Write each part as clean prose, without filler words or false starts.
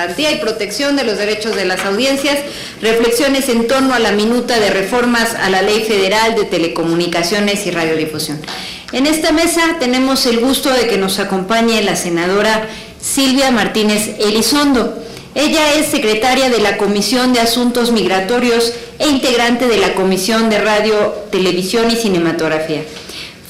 garantía y protección de los derechos de las audiencias, reflexiones en torno a la minuta de reformas a la Ley Federal de Telecomunicaciones y Radiodifusión. En esta mesa tenemos el gusto de que nos acompañe la senadora Silvia Martínez Elizondo. Ella es secretaria de la Comisión de Asuntos Migratorios e integrante de la Comisión de Radio, Televisión y Cinematografía.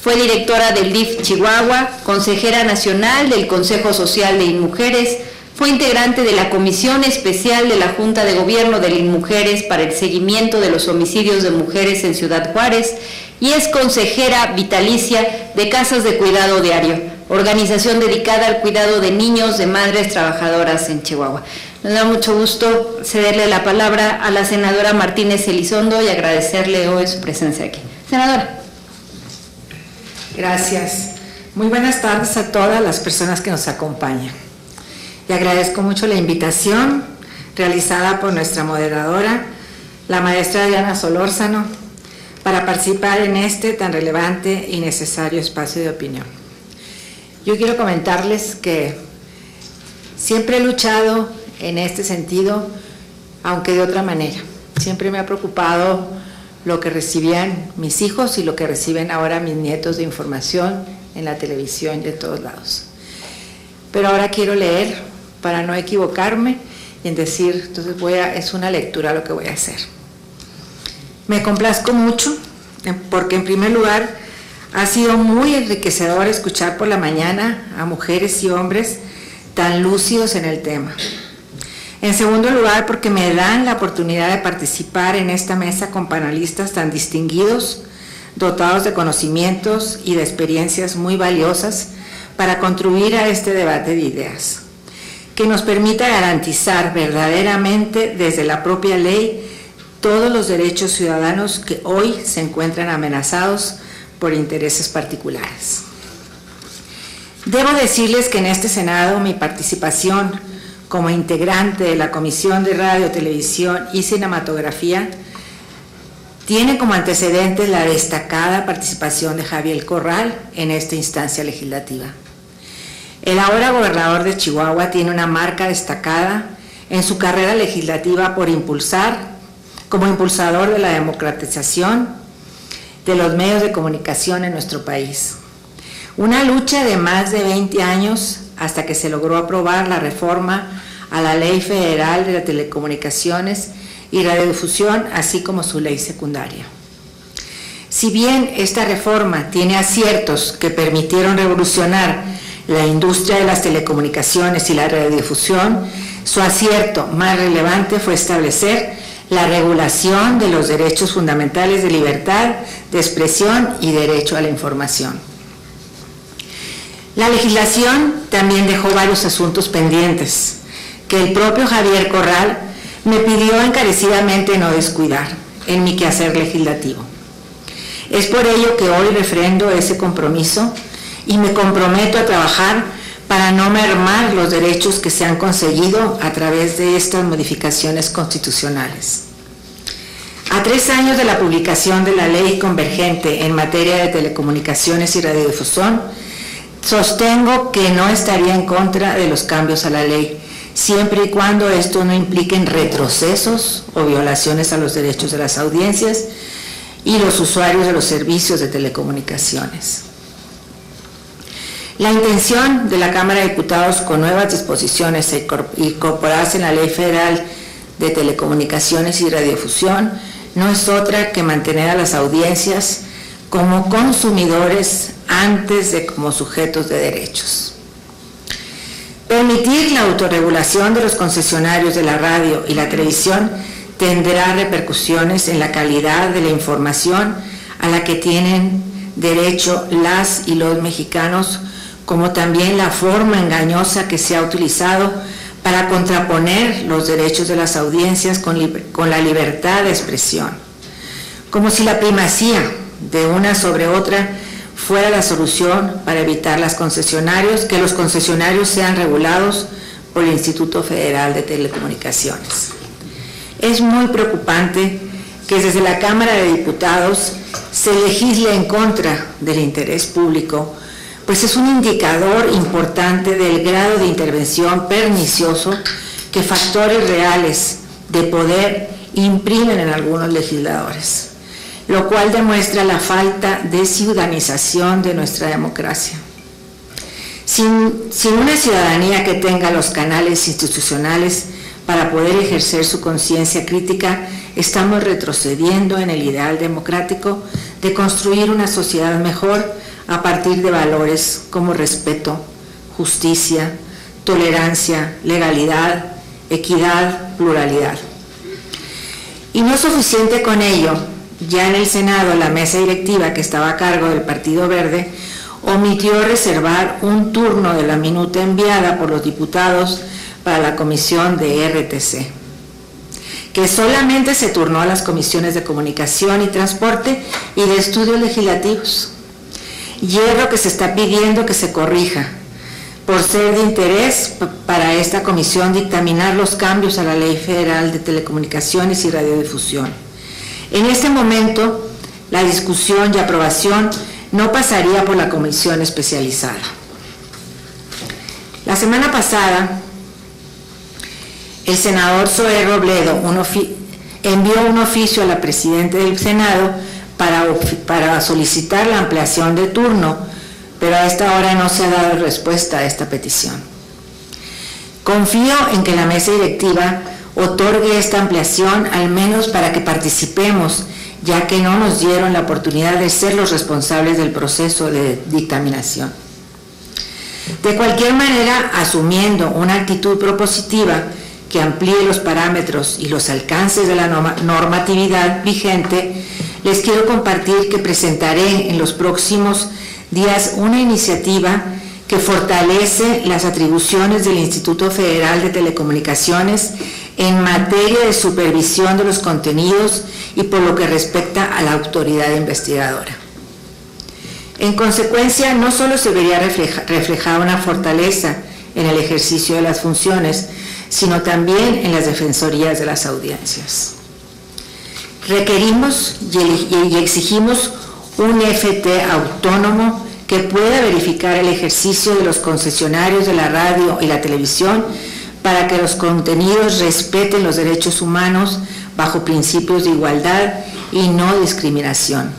Fue directora del DIF Chihuahua, consejera nacional del Consejo Social de INMujeres, fue integrante de la Comisión Especial de la Junta de Gobierno de INMujeres para el seguimiento de los homicidios de mujeres en Ciudad Juárez y es consejera vitalicia de Casas de Cuidado Diario, organización dedicada al cuidado de niños de madres trabajadoras en Chihuahua. Nos da mucho gusto cederle la palabra a la senadora Martínez Elizondo y agradecerle hoy su presencia aquí. Senadora. Gracias. Muy buenas tardes a todas las personas que nos acompañan. Y agradezco mucho la invitación realizada por nuestra moderadora, la maestra Diana Solórzano, para participar en este tan relevante y necesario espacio de opinión. Yo quiero comentarles que siempre he luchado en este sentido, aunque de otra manera. Siempre me ha preocupado lo que recibían mis hijos y lo que reciben ahora mis nietos de información en la televisión y de todos lados. Pero ahora quiero leer para no equivocarme y en decir, entonces es una lectura lo que voy a hacer. Me complazco mucho porque en primer lugar ha sido muy enriquecedor escuchar por la mañana a mujeres y hombres tan lúcidos en el tema. En segundo lugar, porque me dan la oportunidad de participar en esta mesa con panelistas tan distinguidos, dotados de conocimientos y de experiencias muy valiosas para contribuir a este debate de ideas, que nos permita garantizar verdaderamente desde la propia ley todos los derechos ciudadanos que hoy se encuentran amenazados por intereses particulares. Debo decirles que en este Senado mi participación como integrante de la Comisión de Radio, Televisión y Cinematografía tiene como antecedentes la destacada participación de Javier Corral en esta instancia legislativa. El ahora gobernador de Chihuahua tiene una marca destacada en su carrera legislativa como impulsador de la democratización de los medios de comunicación en nuestro país. Una lucha de más de 20 años hasta que se logró aprobar la reforma a la Ley Federal de las Telecomunicaciones y Radiodifusión, así como su ley secundaria. Si bien esta reforma tiene aciertos que permitieron revolucionar la industria de las telecomunicaciones y la radiodifusión, su acierto más relevante fue establecer la regulación de los derechos fundamentales de libertad de expresión y derecho a la información. La legislación también dejó varios asuntos pendientes que el propio Javier Corral me pidió encarecidamente no descuidar en mi quehacer legislativo. Es por ello que hoy refrendo ese compromiso y me comprometo a trabajar para no mermar los derechos que se han conseguido a través de estas modificaciones constitucionales. A 3 años de la publicación de la ley convergente en materia de telecomunicaciones y radiodifusión, sostengo que no estaría en contra de los cambios a la ley, siempre y cuando esto no impliquen retrocesos o violaciones a los derechos de las audiencias y los usuarios de los servicios de telecomunicaciones. La intención de la Cámara de Diputados con nuevas disposiciones e incorporarse en la Ley Federal de Telecomunicaciones y Radiodifusión no es otra que mantener a las audiencias como consumidores antes de como sujetos de derechos. Permitir la autorregulación de los concesionarios de la radio y la televisión tendrá repercusiones en la calidad de la información a la que tienen derecho las y los mexicanos, como también la forma engañosa que se ha utilizado para contraponer los derechos de las audiencias con la libertad de expresión, como si la primacía de una sobre otra fuera la solución para evitar que los concesionarios sean regulados por el Instituto Federal de Telecomunicaciones. Es muy preocupante que desde la Cámara de Diputados se legisle en contra del interés público, pues es un indicador importante del grado de intervención pernicioso que factores reales de poder imprimen en algunos legisladores, lo cual demuestra la falta de ciudadanización de nuestra democracia. Sin una ciudadanía que tenga los canales institucionales para poder ejercer su conciencia crítica, estamos retrocediendo en el ideal democrático de construir una sociedad mejor a partir de valores como respeto, justicia, tolerancia, legalidad, equidad, pluralidad. Y no es suficiente con ello. Ya en el Senado, la mesa directiva que estaba a cargo del Partido Verde omitió reservar un turno de la minuta enviada por los diputados para la comisión de RTC, que solamente se turnó a las comisiones de Comunicación y Transporte y de Estudios Legislativos. Hierro que se está pidiendo que se corrija, por ser de interés para esta comisión dictaminar los cambios a la Ley Federal de Telecomunicaciones y Radiodifusión. En este momento, la discusión y aprobación no pasaría por la comisión especializada. La semana pasada, el senador Zoé Robledo envió un oficio a la presidenta del Senado para solicitar la ampliación de turno, pero a esta hora no se ha dado respuesta a esta petición. Confío en que la mesa directiva otorgue esta ampliación, al menos para que participemos, ya que no nos dieron la oportunidad de ser los responsables del proceso de dictaminación. De cualquier manera, asumiendo una actitud propositiva que amplíe los parámetros y los alcances de la normatividad vigente, les quiero compartir que presentaré en los próximos días una iniciativa que fortalece las atribuciones del Instituto Federal de Telecomunicaciones en materia de supervisión de los contenidos y por lo que respecta a la autoridad investigadora. En consecuencia, no solo se vería reflejada una fortaleza en el ejercicio de las funciones, sino también en las defensorías de las audiencias. Requerimos y exigimos un FT autónomo que pueda verificar el ejercicio de los concesionarios de la radio y la televisión para que los contenidos respeten los derechos humanos bajo principios de igualdad y no discriminación.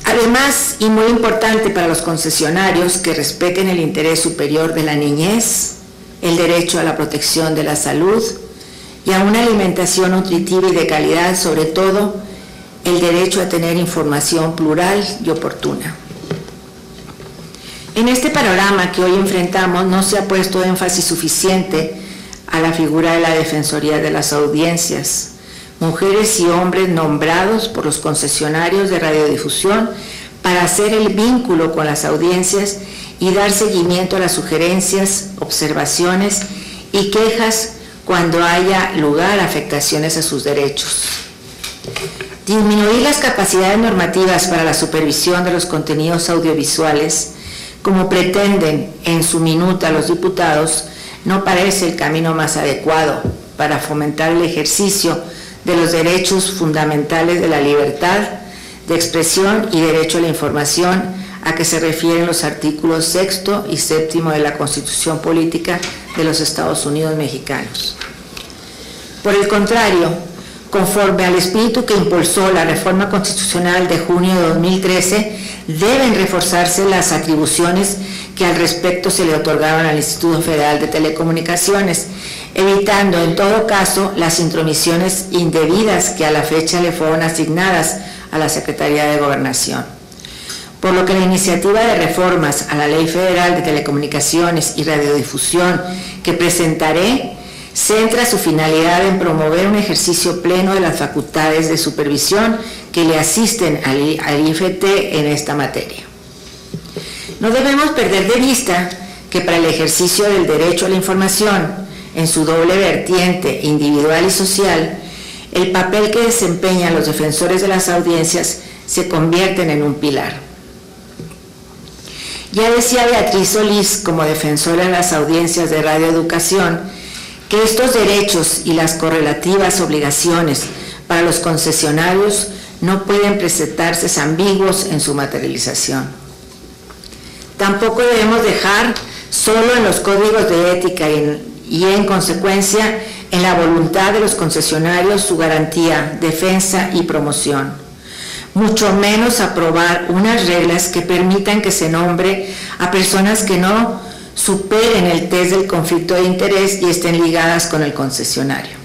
Además, y muy importante para los concesionarios, que respeten el interés superior de la niñez, el derecho a la protección de la salud y a una alimentación nutritiva y de calidad, sobre todo el derecho a tener información plural y oportuna. En este panorama que hoy enfrentamos no se ha puesto énfasis suficiente a la figura de la Defensoría de las Audiencias, mujeres y hombres nombrados por los concesionarios de radiodifusión para hacer el vínculo con las audiencias y dar seguimiento a las sugerencias, observaciones y quejas cuando haya lugar a afectaciones a sus derechos. Disminuir las capacidades normativas para la supervisión de los contenidos audiovisuales, como pretenden en su minuta los diputados, no parece el camino más adecuado para fomentar el ejercicio de los derechos fundamentales de la libertad de expresión y derecho a la información, a que se refieren los artículos 6 y 7 de la Constitución Política de los Estados Unidos Mexicanos. Por el contrario, conforme al espíritu que impulsó la reforma constitucional de junio de 2013, deben reforzarse las atribuciones que al respecto se le otorgaron al Instituto Federal de Telecomunicaciones, evitando en todo caso las intromisiones indebidas que a la fecha le fueron asignadas a la Secretaría de Gobernación. Por lo que la iniciativa de reformas a la Ley Federal de Telecomunicaciones y Radiodifusión que presentaré centra su finalidad en promover un ejercicio pleno de las facultades de supervisión que le asisten al IFT en esta materia. No debemos perder de vista que para el ejercicio del derecho a la información, en su doble vertiente individual y social, el papel que desempeñan los defensores de las audiencias se convierten en un pilar. Ya decía Beatriz Solís, como defensora de las audiencias de radioeducación, que estos derechos y las correlativas obligaciones para los concesionarios no pueden presentarse ambiguos en su materialización. Tampoco debemos dejar solo en los códigos de ética y en consecuencia en la voluntad de los concesionarios su garantía, defensa y promoción. Mucho menos aprobar unas reglas que permitan que se nombre a personas que no superen el test del conflicto de interés y estén ligadas con el concesionario.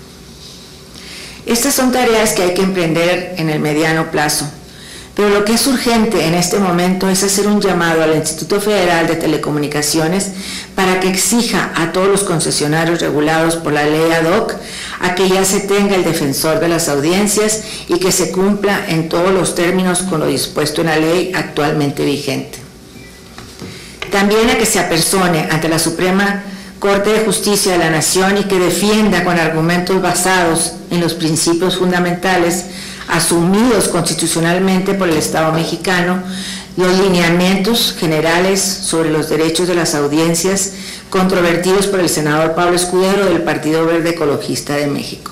Estas son tareas que hay que emprender en el mediano plazo, pero lo que es urgente en este momento es hacer un llamado al Instituto Federal de Telecomunicaciones para que exija a todos los concesionarios regulados por la ley ad hoc a que ya se tenga el defensor de las audiencias y que se cumpla en todos los términos con lo dispuesto en la ley actualmente vigente. También a que se apersone ante la Suprema Corte de Justicia de la Nación y que defienda con argumentos basados en los principios fundamentales asumidos constitucionalmente por el Estado mexicano los lineamientos generales sobre los derechos de las audiencias controvertidos por el senador Pablo Escudero del Partido Verde Ecologista de México.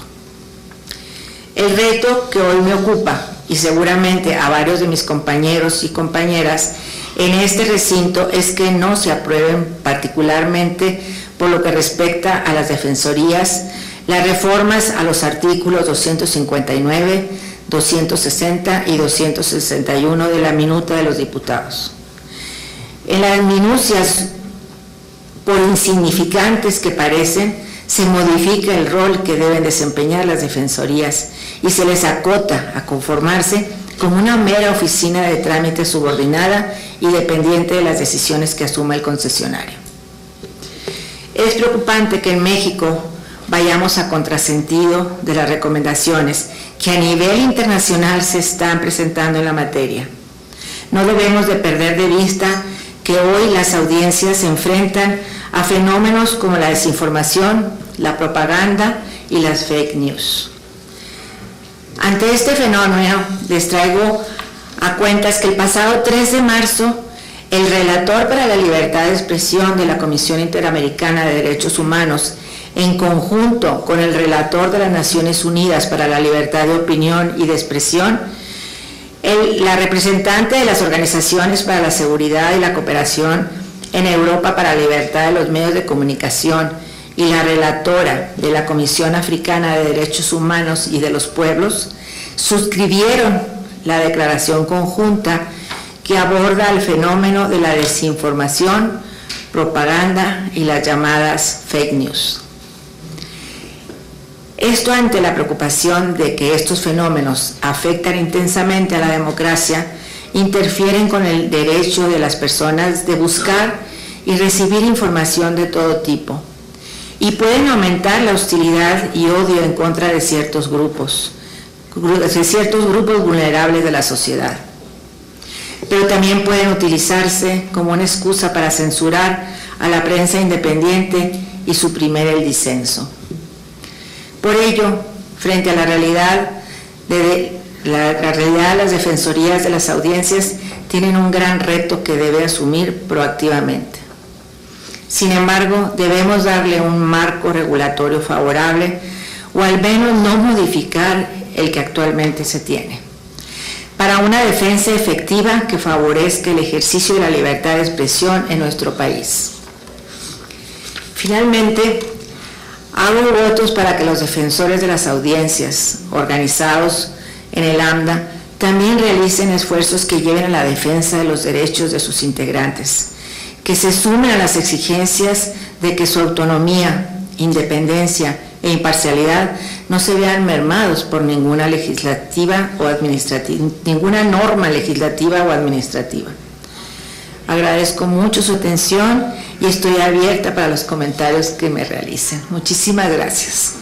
El reto que hoy me ocupa, y seguramente a varios de mis compañeros y compañeras en este recinto, es que no se aprueben, particularmente por lo que respecta a las defensorías, las reformas a los artículos 259, 260 y 261 de la minuta de los diputados. En las minucias, por insignificantes que parecen, se modifica el rol que deben desempeñar las defensorías y se les acota a conformarse como una mera oficina de trámite subordinada y dependiente de las decisiones que asuma el concesionario. Es preocupante que en México vayamos a contrasentido de las recomendaciones que a nivel internacional se están presentando en la materia. No debemos de perder de vista que hoy las audiencias se enfrentan a fenómenos como la desinformación, la propaganda y las fake news. Ante este fenómeno, les traigo a cuentas que el pasado 3 de marzo, el relator para la libertad de expresión de la Comisión Interamericana de Derechos Humanos, en conjunto con el relator de las Naciones Unidas para la Libertad de Opinión y de Expresión, la representante de las Organizaciones para la Seguridad y la Cooperación en Europa para la Libertad de los Medios de Comunicación y la relatora de la Comisión Africana de Derechos Humanos y de los Pueblos, suscribieron la declaración conjunta que aborda el fenómeno de la desinformación, propaganda y las llamadas fake news. Esto ante la preocupación de que estos fenómenos afectan intensamente a la democracia, interfieren con el derecho de las personas de buscar y recibir información de todo tipo y pueden aumentar la hostilidad y odio en contra de ciertos grupos vulnerables de la sociedad. Pero también pueden utilizarse como una excusa para censurar a la prensa independiente y suprimir el disenso. Por ello, frente a la realidad de las defensorías de las audiencias tienen un gran reto que debe asumir proactivamente. Sin embargo, debemos darle un marco regulatorio favorable o al menos no modificar el que actualmente se tiene, para una defensa efectiva que favorezca el ejercicio de la libertad de expresión en nuestro país. Finalmente, hago votos para que los defensores de las audiencias organizados en el AMDA también realicen esfuerzos que lleven a la defensa de los derechos de sus integrantes, que se sumen a las exigencias de que su autonomía, independencia e imparcialidad no se vean mermados por ninguna norma legislativa o administrativa. Agradezco mucho su atención y estoy abierta para los comentarios que me realicen. Muchísimas gracias.